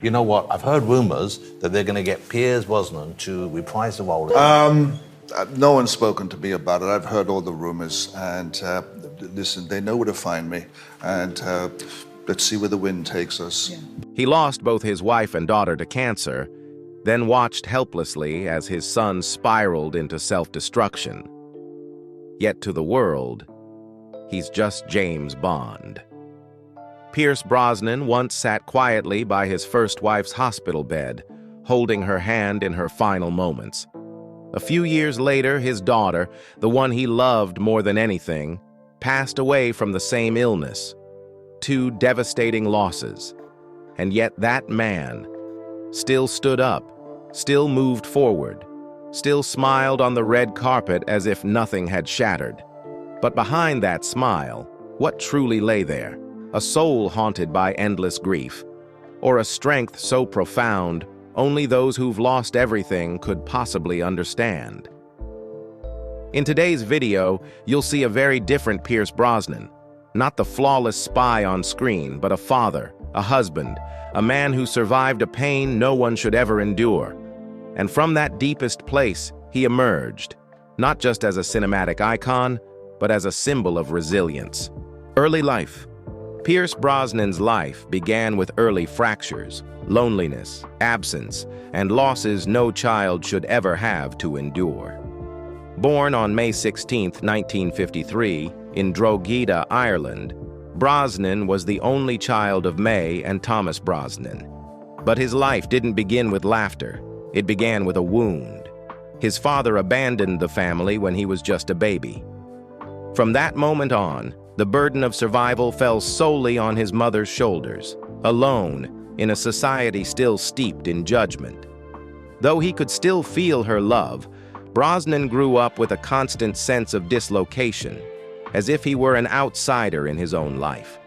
You know what? I've heard rumors that they're going to get Pierce Brosnan to reprise the role. No one's spoken to me about it. I've heard all the rumors, and listen, they know where to find me, and let's see where the wind takes us. Yeah. He lost both his wife and daughter to cancer, then watched helplessly as his son spiraled into self-destruction. Yet to the world, he's just James Bond. Pierce Brosnan once sat quietly by his first wife's hospital bed, holding her hand in her final moments. A few years later, his daughter, the one he loved more than anything, passed away from the same illness. Two devastating losses. And yet that man still stood up, still moved forward, still smiled on the red carpet as if nothing had shattered. But behind that smile, what truly lay there? A soul haunted by endless grief, or a strength so profound only those who've lost everything could possibly understand. In today's video, you'll see a very different Pierce Brosnan, not the flawless spy on screen, but a father, a husband, a man who survived a pain no one should ever endure. And from that deepest place, he emerged, not just as a cinematic icon, but as a symbol of resilience. Early life. Pierce Brosnan's life began with early fractures, loneliness, absence, and losses no child should ever have to endure. Born on May 16, 1953, in Drogheda, Ireland, Brosnan was the only child of May and Thomas Brosnan. But his life didn't begin with laughter. It began with a wound. His father abandoned the family when he was just a baby. From that moment on, the burden of survival fell solely on his mother's shoulders, alone in a society still steeped in judgment. Though he could still feel her love, Brosnan grew up with a constant sense of dislocation, as if he were an outsider in his own life.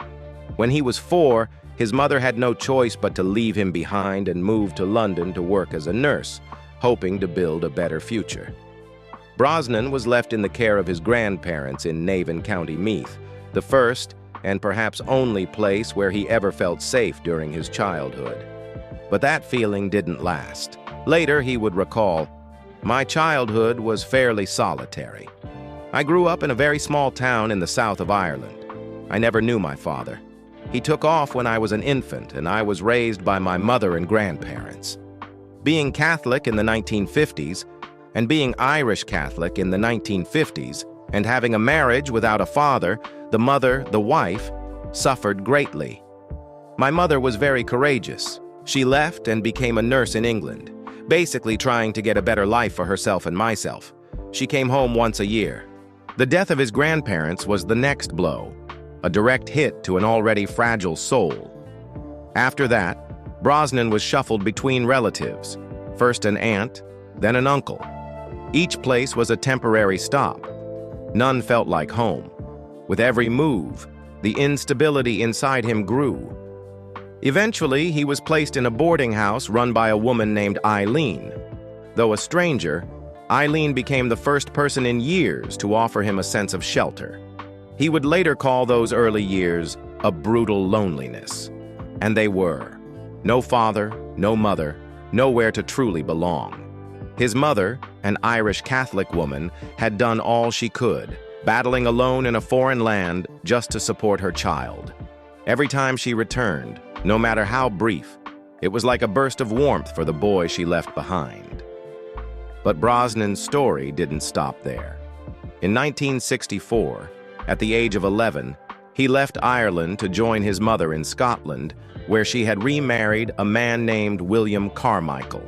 When he was 4, his mother had no choice but to leave him behind and move to London to work as a nurse, hoping to build a better future. Brosnan was left in the care of his grandparents in Navan, County Meath, the first and perhaps only place where he ever felt safe during his childhood. But that feeling didn't last. Later, he would recall, "My childhood was fairly solitary. I grew up in a very small town in the south of Ireland. I never knew my father. He took off when I was an infant, and I was raised by my mother and grandparents." Being Catholic in the 1950s, and being Irish Catholic in the 1950s, and having a marriage without a father, the mother, the wife, suffered greatly. My mother was very courageous. She left and became a nurse in England, basically trying to get a better life for herself and myself. She came home once a year. The death of his grandparents was the next blow, a direct hit to an already fragile soul. After that, Brosnan was shuffled between relatives, first an aunt, then an uncle. Each place was a temporary stop. None felt like home. With every move, the instability inside him grew. Eventually, he was placed in a boarding house run by a woman named Eileen. Though a stranger, Eileen became the first person in years to offer him a sense of shelter. He would later call those early years a brutal loneliness. And they were. No father, no mother, nowhere to truly belong. His mother, an Irish Catholic woman, had done all she could, battling alone in a foreign land just to support her child. Every time she returned, no matter how brief, it was like a burst of warmth for the boy she left behind. But Brosnan's story didn't stop there. In 1964, at the age of 11, he left Ireland to join his mother in Scotland, where she had remarried a man named William Carmichael.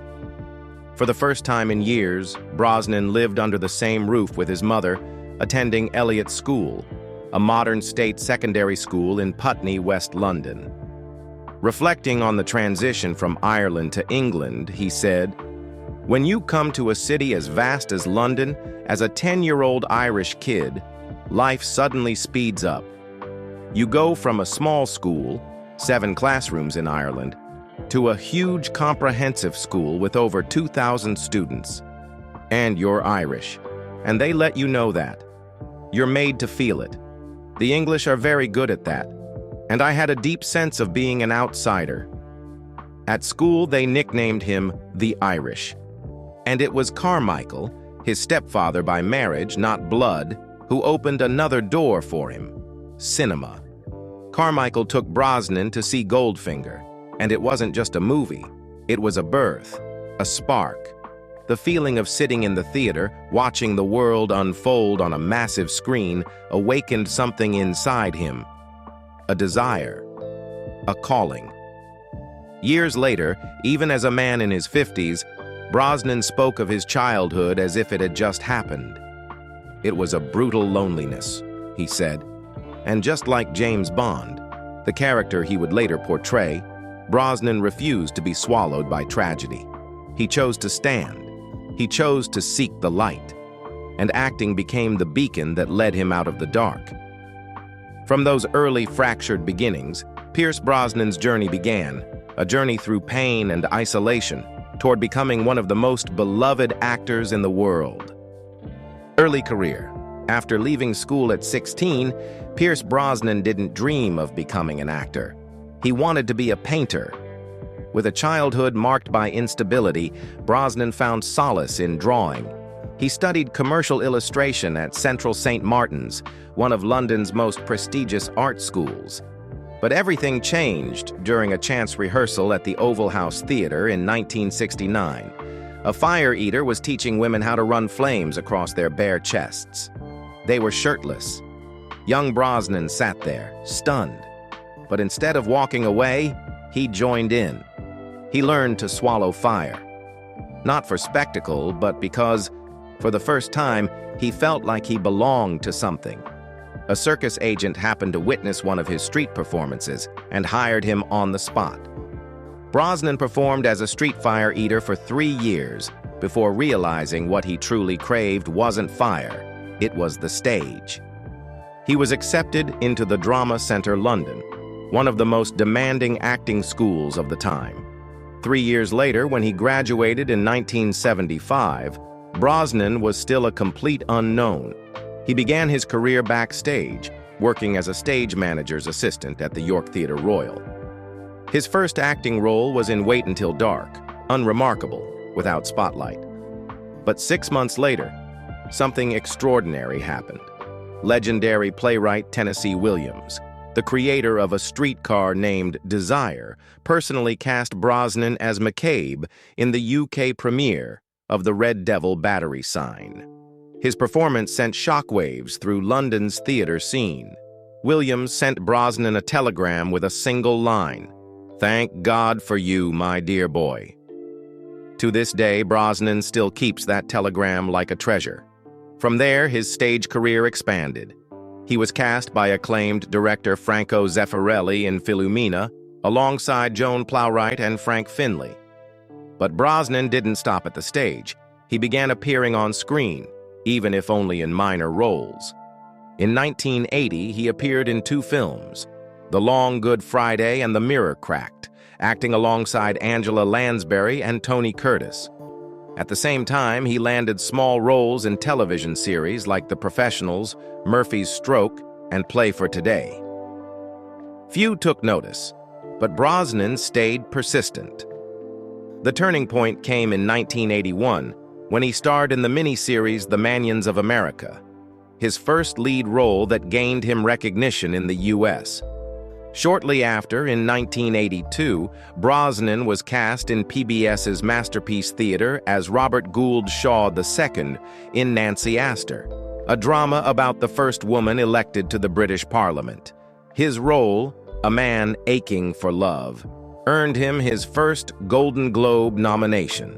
For the first time in years, Brosnan lived under the same roof with his mother, attending Eliot School, a modern state secondary school in Putney, West London. Reflecting on the transition from Ireland to England, he said, "When you come to a city as vast as London, as a 10-year-old Irish kid, life suddenly speeds up. You go from a small school, 7 classrooms in Ireland, to a huge comprehensive school with over 2,000 students. And you're Irish, and they let you know that. You're made to feel it. The English are very good at that, and I had a deep sense of being an outsider. At school, they nicknamed him the Irish. And it was Carmichael, his stepfather by marriage, not blood, who opened another door for him: cinema. Carmichael took Brosnan to see Goldfinger, and it wasn't just a movie. It was a birth, a spark. The feeling of sitting in the theater, watching the world unfold on a massive screen, awakened something inside him. A desire, a calling. Years later, even as a man in his 50s, Brosnan spoke of his childhood as if it had just happened. It was a brutal loneliness, he said. And just like James Bond, the character he would later portray, Brosnan refused to be swallowed by tragedy. He chose to stand. He chose to seek the light. And acting became the beacon that led him out of the dark. From those early fractured beginnings, Pierce Brosnan's journey began, a journey through pain and isolation, toward becoming one of the most beloved actors in the world. Early career. After leaving school at 16, Pierce Brosnan didn't dream of becoming an actor. He wanted to be a painter. With a childhood marked by instability, Brosnan found solace in drawing. He studied commercial illustration at Central St. Martin's, one of London's most prestigious art schools. But everything changed during a chance rehearsal at the Oval House Theatre in 1969. A fire eater was teaching women how to run flames across their bare chests. They were shirtless. Young Brosnan sat there, stunned. But instead of walking away, he joined in. He learned to swallow fire. Not for spectacle, but because, for the first time, he felt like he belonged to something. A circus agent happened to witness one of his street performances and hired him on the spot. Brosnan performed as a street fire eater for 3 years before realizing what he truly craved wasn't fire, it was the stage. He was accepted into the Drama Centre London, one of the most demanding acting schools of the time. 3 years later, when he graduated in 1975, Brosnan was still a complete unknown. He began his career backstage, working as a stage manager's assistant at the York Theatre Royal. His first acting role was in Wait Until Dark, unremarkable, without spotlight. But 6 months later, something extraordinary happened. Legendary playwright Tennessee Williams, the creator of A Streetcar Named Desire, personally cast Brosnan as McCabe in the UK premiere of The Red Devil Battery Sign. His performance sent shockwaves through London's theater scene. Williams sent Brosnan a telegram with a single line, "Thank God for you, my dear boy." To this day, Brosnan still keeps that telegram like a treasure. From there, his stage career expanded. He was cast by acclaimed director Franco Zeffirelli in Philomena, alongside Joan Plowright and Frank Finlay. But Brosnan didn't stop at the stage. He began appearing on screen, even if only in minor roles. In 1980, he appeared in 2 films, The Long Good Friday and The Mirror Cracked, acting alongside Angela Lansbury and Tony Curtis. At the same time, he landed small roles in television series like The Professionals, Murphy's Stroke, and Play for Today. Few took notice, but Brosnan stayed persistent. The turning point came in 1981, when he starred in the miniseries The Manions of America, his first lead role that gained him recognition in the U.S. Shortly after, in 1982, Brosnan was cast in PBS's Masterpiece Theatre as Robert Gould Shaw II in Nancy Astor, a drama about the first woman elected to the British Parliament. His role, a man aching for love, earned him his first Golden Globe nomination.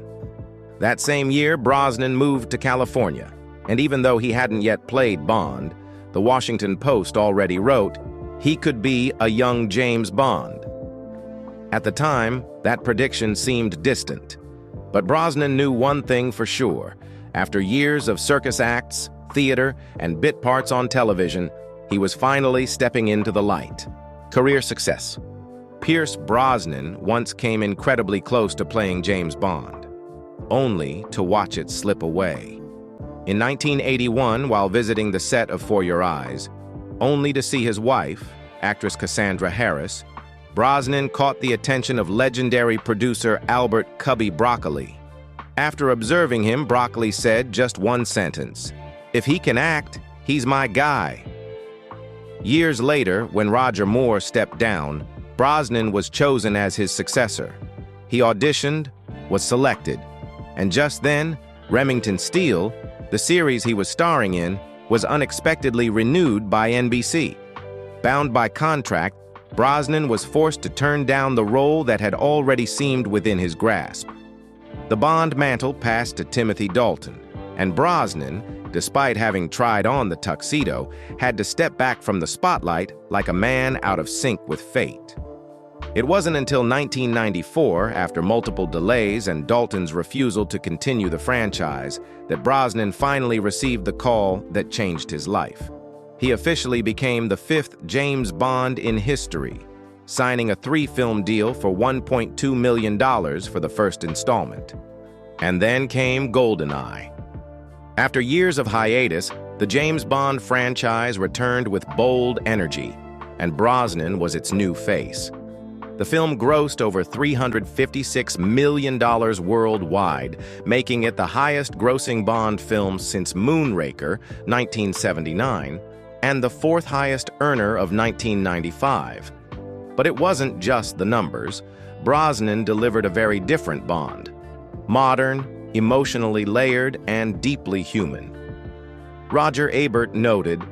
That same year, Brosnan moved to California, and even though he hadn't yet played Bond, the Washington Post already wrote, he could be a young James Bond. At the time, that prediction seemed distant. But Brosnan knew one thing for sure. After years of circus acts, theater, and bit parts on television, he was finally stepping into the light. Career success. Pierce Brosnan once came incredibly close to playing James Bond, only to watch it slip away. In 1981, while visiting the set of For Your Eyes, only to see his wife, actress Cassandra Harris, Brosnan caught the attention of legendary producer Albert "Cubby" Broccoli. After observing him, Broccoli said just one sentence: "If he can act, he's my guy." Years later, when Roger Moore stepped down, Brosnan was chosen as his successor. He auditioned, was selected, and just then, Remington Steele, the series he was starring in, was unexpectedly renewed by NBC. Bound by contract, Brosnan was forced to turn down the role that had already seemed within his grasp. The Bond mantle passed to Timothy Dalton, and Brosnan, despite having tried on the tuxedo, had to step back from the spotlight like a man out of sync with fate. It wasn't until 1994, after multiple delays and Dalton's refusal to continue the franchise, that Brosnan finally received the call that changed his life. He officially became the 5th James Bond in history, signing a 3-film deal for $1.2 million for the first installment. And then came GoldenEye. After years of hiatus, the James Bond franchise returned with bold energy, and Brosnan was its new face. The film grossed over $356 million worldwide, making it the highest-grossing Bond film since Moonraker, 1979, and the 4th highest earner of 1995. But it wasn't just the numbers. Brosnan delivered a very different Bond. Modern, emotionally layered, and deeply human. Roger Ebert noted,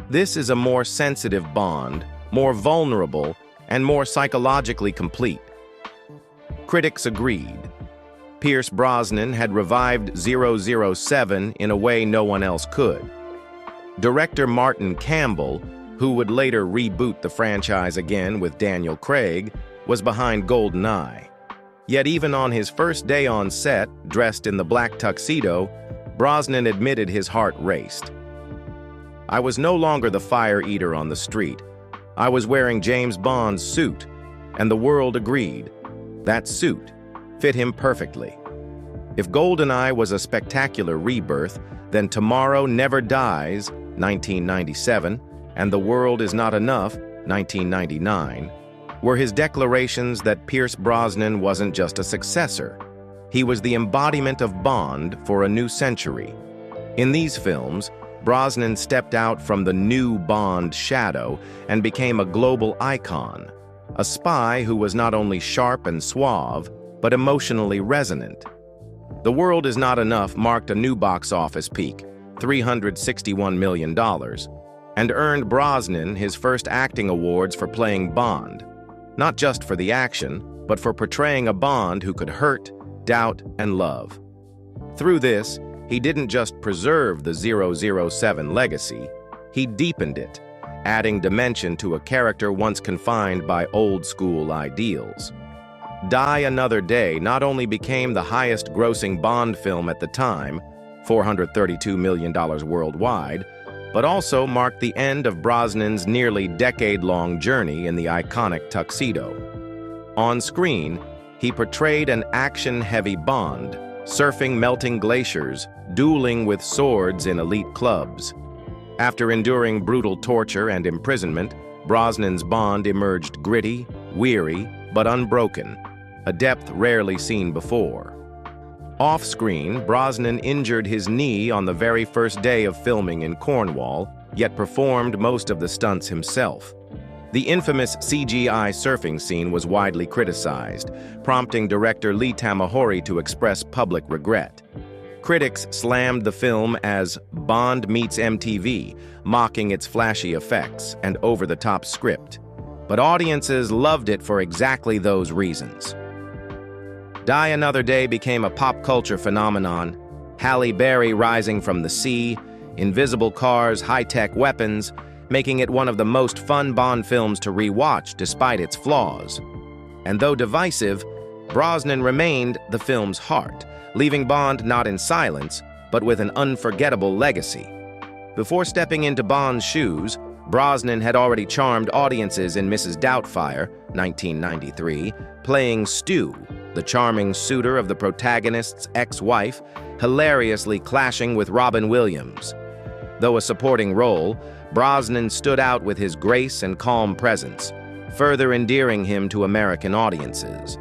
"This is a more sensitive Bond, more vulnerable, and more psychologically complete." Critics agreed. Pierce Brosnan had revived 007 in a way no one else could. Director Martin Campbell, who would later reboot the franchise again with Daniel Craig, was behind GoldenEye. Yet even on his first day on set, dressed in the black tuxedo, Brosnan admitted his heart raced. "I was no longer the fire eater on the street. I was wearing James Bond's suit, and the world agreed. That suit fit him perfectly." If GoldenEye was a spectacular rebirth, then Tomorrow Never Dies, 1997, and The World Is Not Enough, 1999, were his declarations that Pierce Brosnan wasn't just a successor. He was the embodiment of Bond for a new century. In these films, Brosnan stepped out from the new Bond shadow and became a global icon, a spy who was not only sharp and suave, but emotionally resonant. The World Is Not Enough marked a new box office peak, $361 million, and earned Brosnan his first acting awards for playing Bond, not just for the action, but for portraying a Bond who could hurt, doubt, and love. Through this, he didn't just preserve the 007 legacy, he deepened it, adding dimension to a character once confined by old-school ideals. Die Another Day not only became the highest-grossing Bond film at the time, $432 million worldwide, but also marked the end of Brosnan's nearly decade-long journey in the iconic tuxedo. On screen, he portrayed an action-heavy Bond, surfing melting glaciers, dueling with swords in elite clubs. After enduring brutal torture and imprisonment, Brosnan's Bond emerged gritty, weary, but unbroken, a depth rarely seen before. Off-screen, Brosnan injured his knee on the very first day of filming in Cornwall, yet performed most of the stunts himself. The infamous CGI surfing scene was widely criticized, prompting director Lee Tamahori to express public regret. Critics slammed the film as Bond meets MTV, mocking its flashy effects and over-the-top script. But audiences loved it for exactly those reasons. Die Another Day became a pop culture phenomenon. Halle Berry rising from the sea, invisible cars, high-tech weapons, making it one of the most fun Bond films to re-watch despite its flaws. And though divisive, Brosnan remained the film's heart, leaving Bond not in silence, but with an unforgettable legacy. Before stepping into Bond's shoes, Brosnan had already charmed audiences in Mrs. Doubtfire, 1993, playing Stu, the charming suitor of the protagonist's ex-wife, hilariously clashing with Robin Williams. Though a supporting role, Brosnan stood out with his grace and calm presence, further endearing him to American audiences.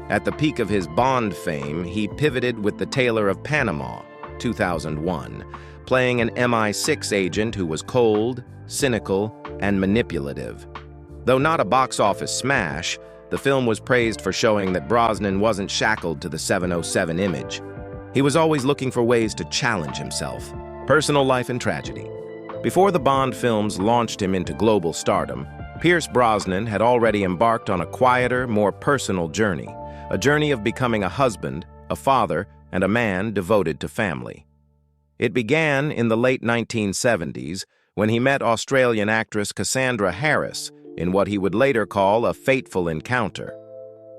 At the peak of his Bond fame, he pivoted with the Taylor of Panama, 2001, playing an MI6 agent who was cold, cynical, and manipulative. Though not a box office smash, the film was praised for showing that Brosnan wasn't shackled to the 007 image. He was always looking for ways to challenge himself. Personal life and tragedy. Before the Bond films launched him into global stardom, Pierce Brosnan had already embarked on a quieter, more personal journey, a journey of becoming a husband, a father, and a man devoted to family. It began in the late 1970s when he met Australian actress Cassandra in what he would later call a fateful encounter.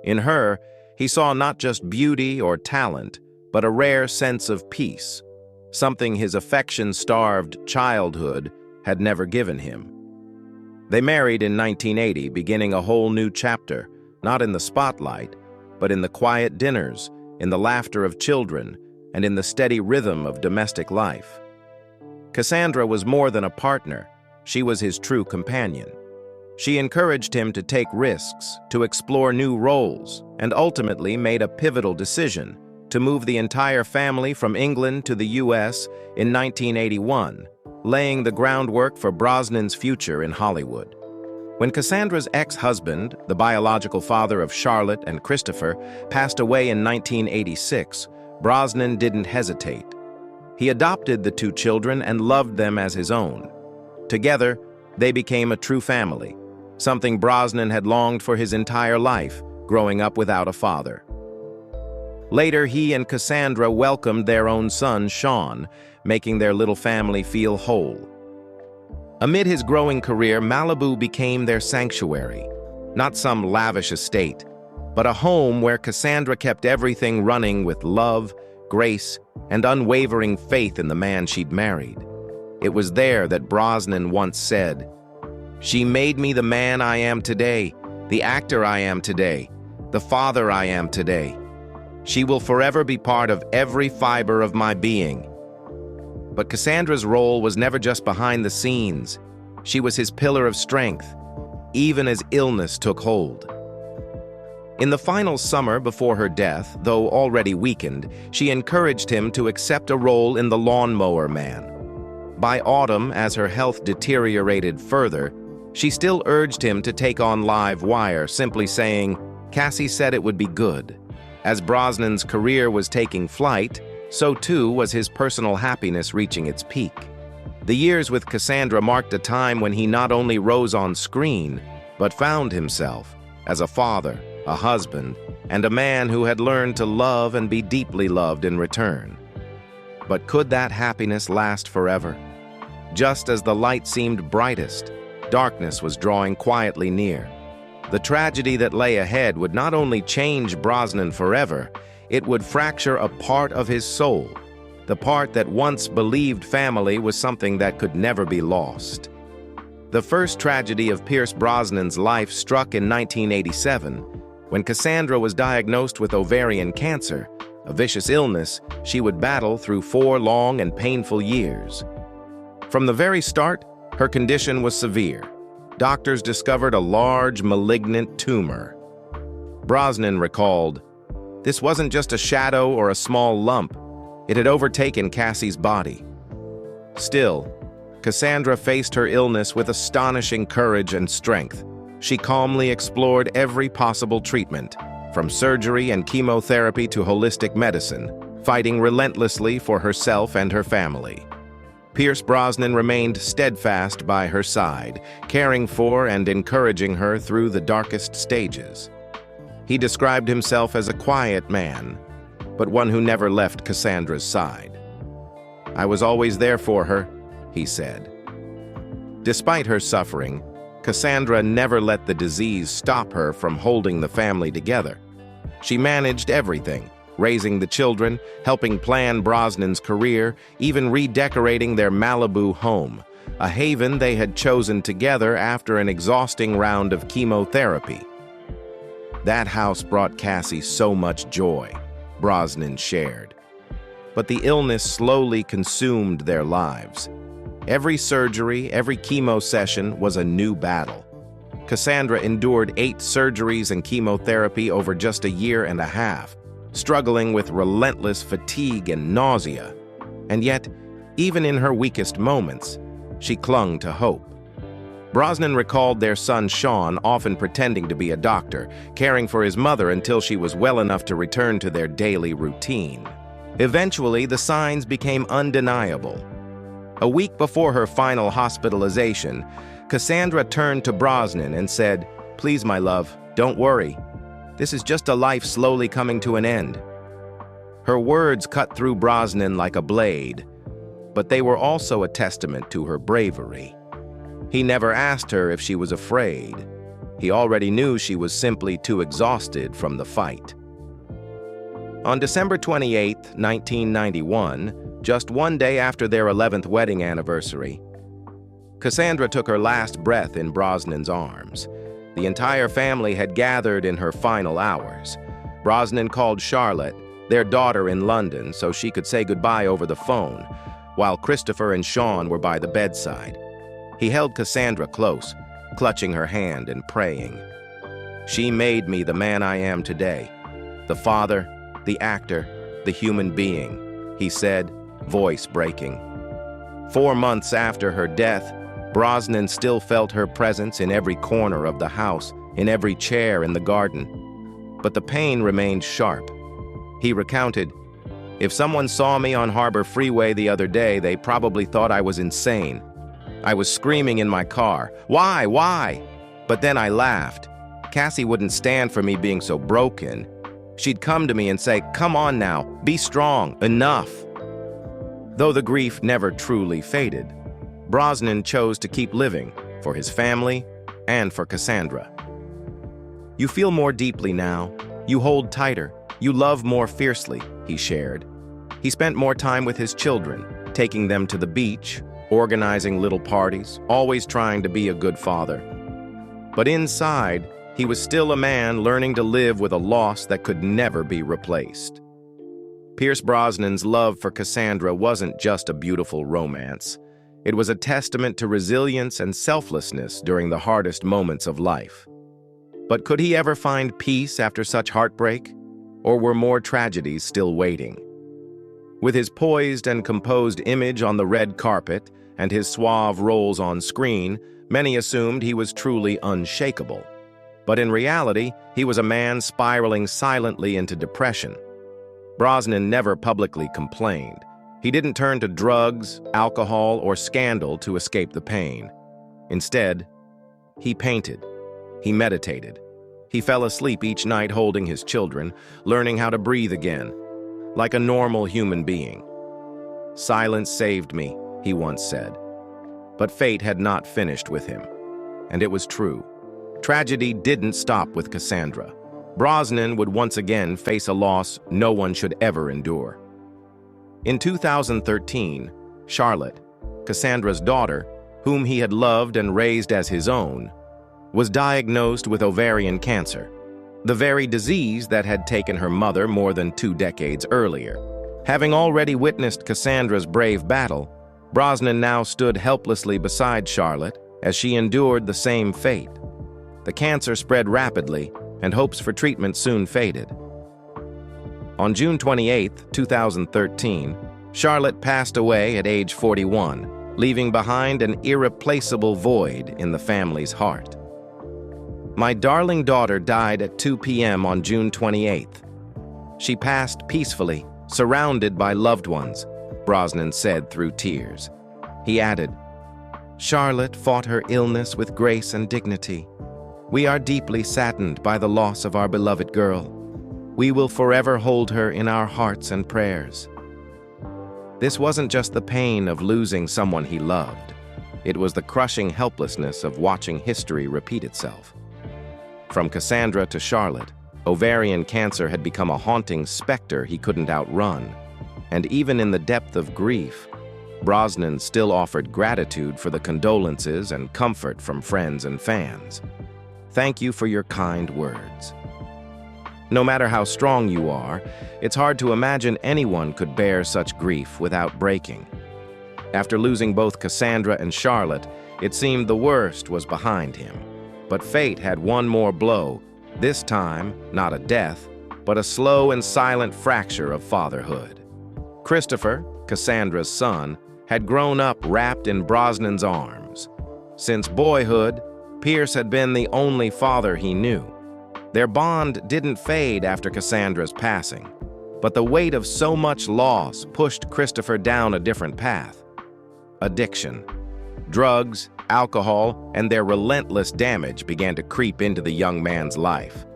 In her, he saw not just beauty or talent, but a rare sense of peace, something his affection-starved childhood had never given him. They married in 1980, beginning a whole new chapter, not in the spotlight, but in the quiet dinners, in the laughter of children, and in the steady rhythm of domestic life. Cassandra was more than a partner. She was his true companion. She encouraged him to take risks, to explore new roles, and ultimately made a pivotal decision to move the entire family from England to the US in 1981, laying the groundwork for Brosnan's future in Hollywood. When Cassandra's ex-husband, the biological father of Charlotte and Christopher, passed away in 1986, Brosnan didn't hesitate. He adopted the two children and loved them as his own. Together, they became a true family, something Brosnan had longed for his entire life, growing up without a father. Later, he and Cassandra welcomed their own son, Sean, making their little family feel whole. Amid his growing career, Malibu became their sanctuary, not some lavish estate, but a home where Cassandra kept everything running with love, grace, and unwavering faith in the man she'd married. It was there that Brosnan once said, "She made me the man I am today, the actor I am today, the father I am today. She will forever be part of every fiber of my being." But Cassandra's role was never just behind the scenes. She was his pillar of strength, even as illness took hold. In the final summer before her death, though already weakened, she encouraged him to accept a role in The Lawnmower Man. By autumn, as her health deteriorated further, she still urged him to take on Live Wire, simply saying, "Cassie said it would be good." As Brosnan's career was taking flight, so too was his personal happiness reaching its peak. The years with Cassandra marked a time when he not only rose on screen, but found himself as a father, a husband, and a man who had learned to love and be deeply loved in return. But could that happiness last forever? Just as the light seemed brightest, darkness was drawing quietly near. The tragedy that lay ahead would not only change Brosnan forever, it would fracture a part of his soul, the part that once believed family was something that could never be lost. The first tragedy of Pierce Brosnan's life struck in 1987, when Cassandra was diagnosed with ovarian cancer, a vicious illness she would battle through 4 long and painful years. From the very start, her condition was severe. Doctors discovered a large, malignant tumor. Brosnan recalled, "This wasn't just a shadow or a small lump. It had overtaken Cassie's body." Still, Cassandra faced her illness with astonishing courage and strength. She calmly explored every possible treatment, from surgery and chemotherapy to holistic medicine, fighting relentlessly for herself and her family. Pierce Brosnan remained steadfast by her side, caring for and encouraging her through the darkest stages. He described himself as a quiet man, but one who never left Cassandra's side. "I was always there for her," he said. Despite her suffering, Cassandra never let the disease stop her from holding the family together. She managed everything, raising the children, helping plan Brosnan's career, even redecorating their Malibu home, a haven they had chosen together after an exhausting round of chemotherapy. "That house brought Cassie so much joy," Brosnan shared. But the illness slowly consumed their lives. Every surgery, every chemo session was a new battle. Cassandra endured 8 surgeries and chemotherapy over just a year and a half, struggling with relentless fatigue and nausea. And yet, even in her weakest moments, she clung to hope. Brosnan recalled their son Sean often pretending to be a doctor, caring for his mother until she was well enough to return to their daily routine. Eventually, the signs became undeniable. A week before her final hospitalization, Cassandra turned to Brosnan and said, "Please, my love, don't worry. This is just a life slowly coming to an end." Her words cut through Brosnan like a blade, but they were also a testament to her bravery. He never asked her if she was afraid. He already knew she was simply too exhausted from the fight. On December 28, 1991, just one day after their 11th wedding anniversary, Cassandra took her last breath in Brosnan's arms. The entire family had gathered in her final hours. Brosnan called Charlotte, their daughter, in London so she could say goodbye over the phone, while Christopher and Sean were by the bedside. He held Cassandra close, clutching her hand and praying. "She made me the man I am today, the father, the actor, the human being," he said, voice breaking. 4 months after her death, Brosnan still felt her presence in every corner of the house, in every chair in the garden. But the pain remained sharp. He recounted, "If someone saw me on Harbor Freeway the other day, they probably thought I was insane. I was screaming in my car, 'Why? Why?' But then I laughed. Cassie wouldn't stand for me being so broken. She'd come to me and say, 'Come on now, be strong, enough.'" Though the grief never truly faded, Brosnan chose to keep living for his family and for Cassandra. "You feel more deeply now. You hold tighter. You love more fiercely," he shared. He spent more time with his children, taking them to the beach, organizing little parties, always trying to be a good father. But inside, he was still a man learning to live with a loss that could never be replaced. Pierce Brosnan's love for Cassandra wasn't just a beautiful romance. It was a testament to resilience and selflessness during the hardest moments of life. But could he ever find peace after such heartbreak? Or were more tragedies still waiting? With his poised and composed image on the red carpet and his suave roles on screen, many assumed he was truly unshakable. But in reality, he was a man spiraling silently into depression. Brosnan never publicly complained. He didn't turn to drugs, alcohol, or scandal to escape the pain. Instead, he painted. He meditated. He fell asleep each night holding his children, learning how to breathe again, like a normal human being. "Silence saved me," he once said. But fate had not finished with him. And it was true. Tragedy didn't stop with Cassandra. Brosnan would once again face a loss no one should ever endure. In 2013, Charlotte, Cassandra's daughter, whom he had loved and raised as his own, was diagnosed with ovarian cancer, the very disease that had taken her mother more than 2 decades earlier. Having already witnessed Cassandra's brave battle, Brosnan now stood helplessly beside Charlotte as she endured the same fate. The cancer spread rapidly, and hopes for treatment soon faded. On June 28, 2013, Charlotte passed away at age 41, leaving behind an irreplaceable void in the family's heart. "My darling daughter died at 2 p.m. on June 28th. She passed peacefully, surrounded by loved ones," Brosnan said through tears. He added, "Charlotte fought her illness with grace and dignity. We are deeply saddened by the loss of our beloved girl. We will forever hold her in our hearts and prayers." This wasn't just the pain of losing someone he loved. It was the crushing helplessness of watching history repeat itself. From Cassandra to Charlotte, ovarian cancer had become a haunting specter he couldn't outrun. And even in the depth of grief, Brosnan still offered gratitude for the condolences and comfort from friends and fans. "Thank you for your kind words." No matter how strong you are, it's hard to imagine anyone could bear such grief without breaking. After losing both Cassandra and Charlotte, it seemed the worst was behind him. But fate had one more blow, this time not a death, but a slow and silent fracture of fatherhood. Christopher, Cassandra's son, had grown up wrapped in Brosnan's arms. Since boyhood, Pierce had been the only father he knew. Their bond didn't fade after Cassandra's passing, but the weight of so much loss pushed Christopher down a different path. Addiction, drugs, alcohol, and their relentless damage began to creep into the young man's life.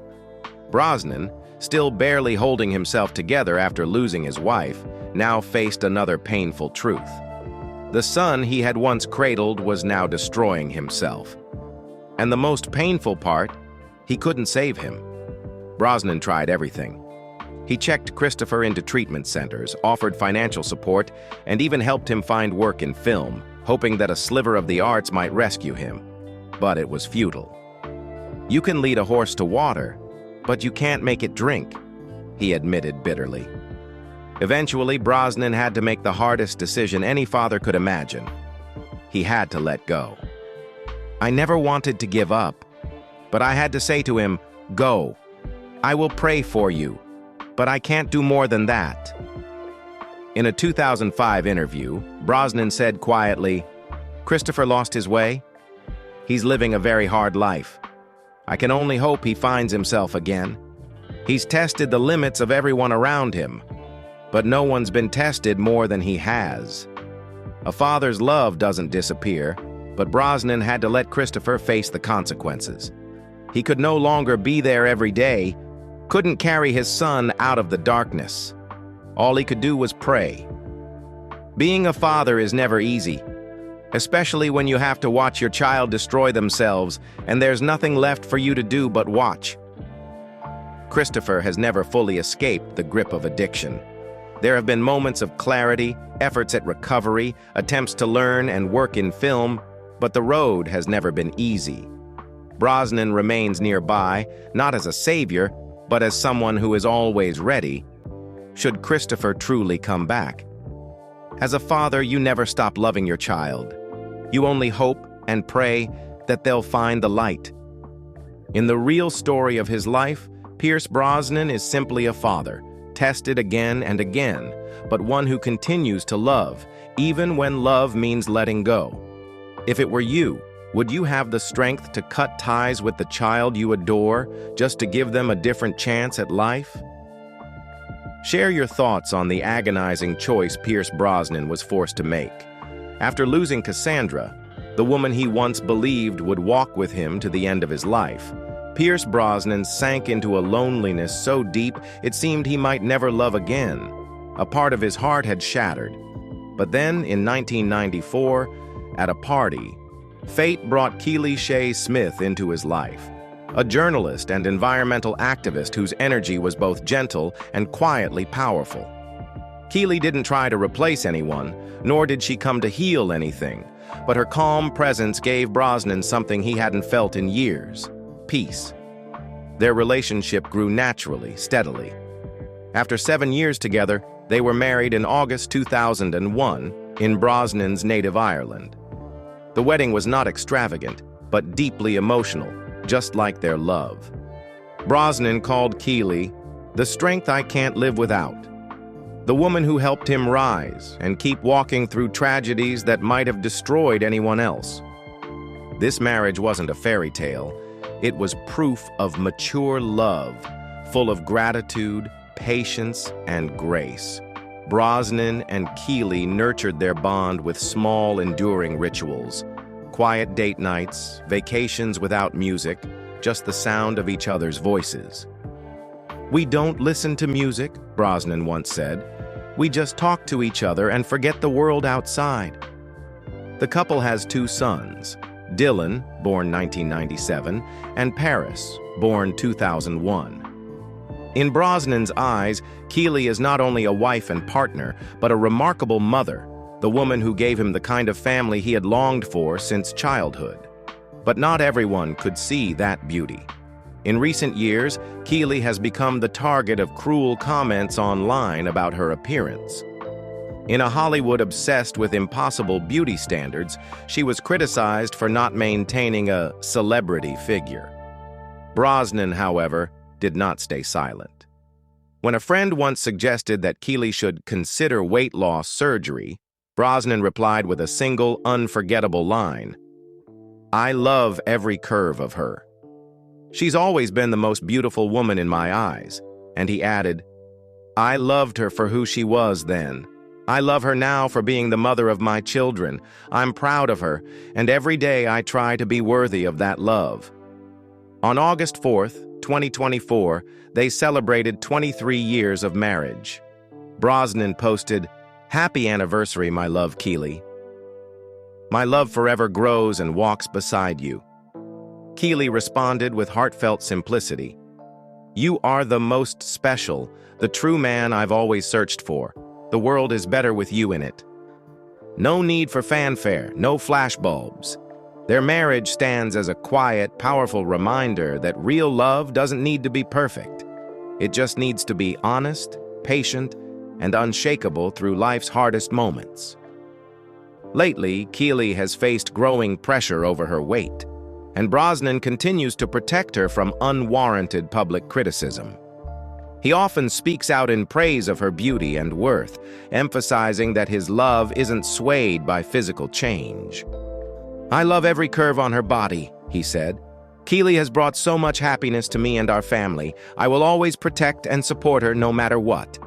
Brosnan, still barely holding himself together after losing his wife, now faced another painful truth. The son he had once cradled was now destroying himself. And the most painful part, he couldn't save him. Brosnan tried everything. He checked Christopher into treatment centers, offered financial support, and even helped him find work in film, hoping that a sliver of the arts might rescue him. But it was futile. "You can lead a horse to water, but you can't make it drink," he admitted bitterly. Eventually, Brosnan had to make the hardest decision any father could imagine. He had to let go. "I never wanted to give up, but I had to say to him, 'Go. I will pray for you, but I can't do more than that.'" In a 2005 interview, Brosnan said quietly, "Christopher lost his way. He's living a very hard life. I can only hope he finds himself again. He's tested the limits of everyone around him, but no one's been tested more than he has." A father's love doesn't disappear, but Brosnan had to let Christopher face the consequences. He could no longer be there every day, couldn't carry his son out of the darkness. All he could do was pray. Being a father is never easy, especially when you have to watch your child destroy themselves and there's nothing left for you to do but watch. Christopher has never fully escaped the grip of addiction. There have been moments of clarity, efforts at recovery, attempts to learn and work in film, but the road has never been easy. Brosnan remains nearby, not as a savior, but as someone who is always ready, should Christopher truly come back. As a father, you never stop loving your child. You only hope and pray that they'll find the light. In the real story of his life, Pierce Brosnan is simply a father, tested again and again, but one who continues to love, even when love means letting go. If it were you, would you have the strength to cut ties with the child you adore just to give them a different chance at life? Share your thoughts on the agonizing choice Pierce Brosnan was forced to make. After losing Cassandra, the woman he once believed would walk with him to the end of his life, Pierce Brosnan sank into a loneliness so deep it seemed he might never love again. A part of his heart had shattered. But then, in 1994, at a party, fate brought Keely Shea Smith into his life, a journalist and environmental activist whose energy was both gentle and quietly powerful. Keely didn't try to replace anyone, nor did she come to heal anything, but her calm presence gave Brosnan something he hadn't felt in years: peace. Their relationship grew naturally, steadily. After 7 years together, they were married in August 2001 in Brosnan's native Ireland. The wedding was not extravagant, but deeply emotional, just like their love. Brosnan called Keely the strength I can't live without, the woman who helped him rise and keep walking through tragedies that might have destroyed anyone else. This marriage wasn't a fairy tale. It was proof of mature love, full of gratitude, patience, and grace. Brosnan and Keely nurtured their bond with small, enduring rituals. Quiet date nights, vacations without music, just the sound of each other's voices. "We don't listen to music," Brosnan once said. "We just talk to each other and forget the world outside." The couple has 2 sons, Dylan, born 1997, and Paris, born 2001. In Brosnan's eyes, Keely is not only a wife and partner, but a remarkable mother, the woman who gave him the kind of family he had longed for since childhood. But not everyone could see that beauty. In recent years, Keely has become the target of cruel comments online about her appearance. In a Hollywood obsessed with impossible beauty standards, she was criticized for not maintaining a celebrity figure. Brosnan, however, did not stay silent. When a friend once suggested that Keely should consider weight loss surgery, Brosnan replied with a single, unforgettable line, "I love every curve of her. She's always been the most beautiful woman in my eyes." And he added, "I loved her for who she was then. I love her now for being the mother of my children. I'm proud of her, and every day I try to be worthy of that love." On August 4th, 2024, they celebrated 23 years of marriage. Brosnan posted, "Happy anniversary, my love, Keely. My love forever grows and walks beside you." Keely responded with heartfelt simplicity, "You are the most special, the true man I've always searched for. The world is better with you in it." No need for fanfare, no flashbulbs. Their marriage stands as a quiet, powerful reminder that real love doesn't need to be perfect. It just needs to be honest, patient, and unshakable through life's hardest moments. Lately, Keely has faced growing pressure over her weight, and Brosnan continues to protect her from unwarranted public criticism. He often speaks out in praise of her beauty and worth, emphasizing that his love isn't swayed by physical change. "I love every curve on her body," he said. "Keely has brought so much happiness to me and our family. I will always protect and support her no matter what."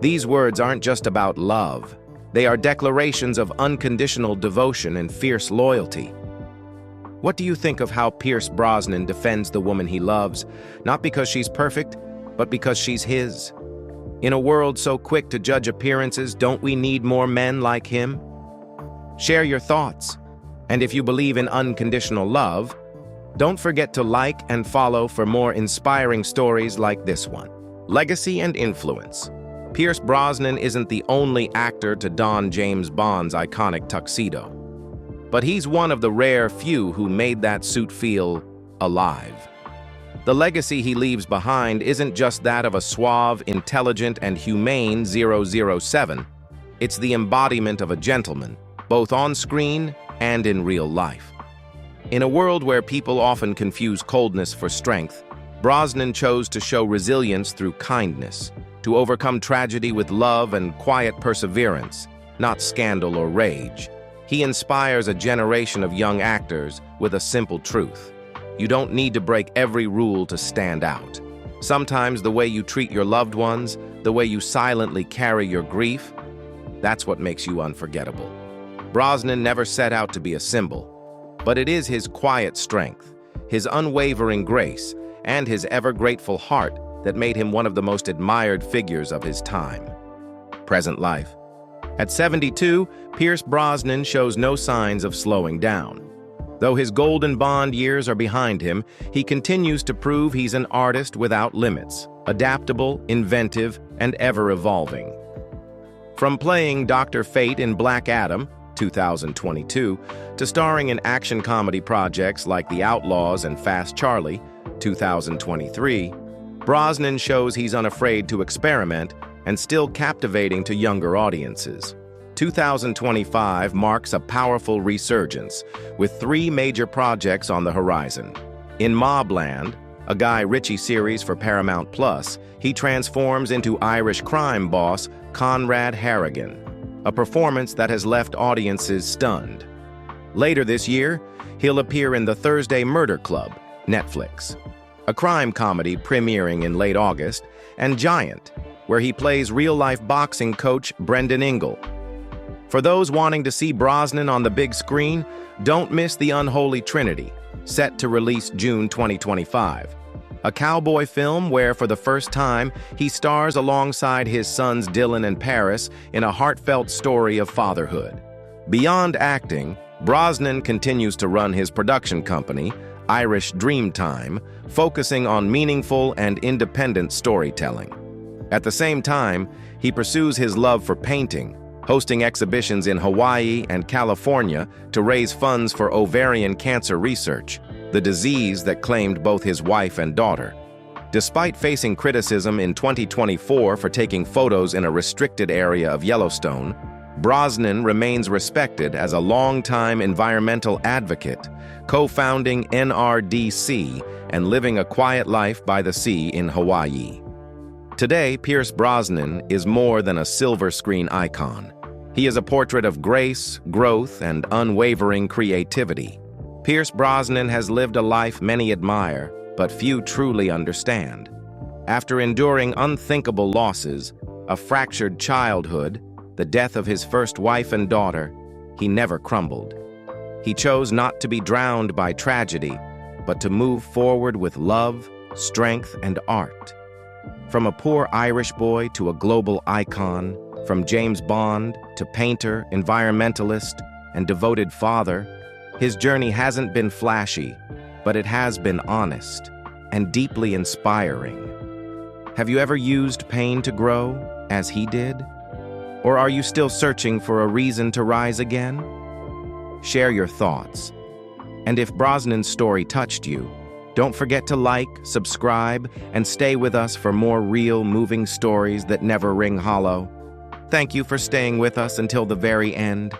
These words aren't just about love. They are declarations of unconditional devotion and fierce loyalty. What do you think of how Pierce Brosnan defends the woman he loves, not because she's perfect, but because she's his? In a world so quick to judge appearances, don't we need more men like him? Share your thoughts. And if you believe in unconditional love, don't forget to like and follow for more inspiring stories like this one. Legacy and influence. Pierce Brosnan isn't the only actor to don James Bond's iconic tuxedo, but he's one of the rare few who made that suit feel alive. The legacy he leaves behind isn't just that of a suave, intelligent, and humane 007. It's the embodiment of a gentleman, both on screen and in real life. In a world where people often confuse coldness for strength, Brosnan chose to show resilience through kindness, to overcome tragedy with love and quiet perseverance, not scandal or rage. He inspires a generation of young actors with a simple truth. You don't need to break every rule to stand out. Sometimes the way you treat your loved ones, the way you silently carry your grief, that's what makes you unforgettable. Brosnan never set out to be a symbol, but it is his quiet strength, his unwavering grace, and his ever-grateful heart that made him one of the most admired figures of his time. Present life. At 72, Pierce Brosnan shows no signs of slowing down. Though his Golden Bond years are behind him, he continues to prove he's an artist without limits, adaptable, inventive, and ever-evolving. From playing Dr. Fate in Black Adam, 2022, to starring in action comedy projects like The Outlaws and Fast Charlie, 2023, Brosnan shows he's unafraid to experiment and still captivating to younger audiences. 2025 marks a powerful resurgence, with 3 major projects on the horizon. In Mobland, a Guy Ritchie series for Paramount Plus, he transforms into Irish crime boss Conrad Harrigan, a performance that has left audiences stunned. Later this year, he'll appear in The Thursday Murder Club, Netflix, a crime comedy premiering in late August, and Giant, where he plays real-life boxing coach Brendan Ingle. For those wanting to see Brosnan on the big screen, don't miss The Unholy Trinity, set to release June 2025. A cowboy film where, for the first time, he stars alongside his sons Dylan and Paris in a heartfelt story of fatherhood. Beyond acting, Brosnan continues to run his production company, Irish Dreamtime, focusing on meaningful and independent storytelling. At the same time, he pursues his love for painting, hosting exhibitions in Hawaii and California to raise funds for ovarian cancer research, the disease that claimed both his wife and daughter. Despite facing criticism in 2024 for taking photos in a restricted area of Yellowstone, Brosnan remains respected as a longtime environmental advocate, co-founding NRDC and living a quiet life by the sea in Hawaii. Today, Pierce Brosnan is more than a silver screen icon. He is a portrait of grace, growth, and unwavering creativity. Pierce Brosnan has lived a life many admire, but few truly understand. After enduring unthinkable losses, a fractured childhood, the death of his first wife and daughter, he never crumbled. He chose not to be drowned by tragedy, but to move forward with love, strength, and art. From a poor Irish boy to a global icon, from James Bond to painter, environmentalist, and devoted father, his journey hasn't been flashy, but it has been honest and deeply inspiring. Have you ever used pain to grow, as he did? Or are you still searching for a reason to rise again? Share your thoughts. And if Brosnan's story touched you, don't forget to like, subscribe, and stay with us for more real, moving stories that never ring hollow. Thank you for staying with us until the very end.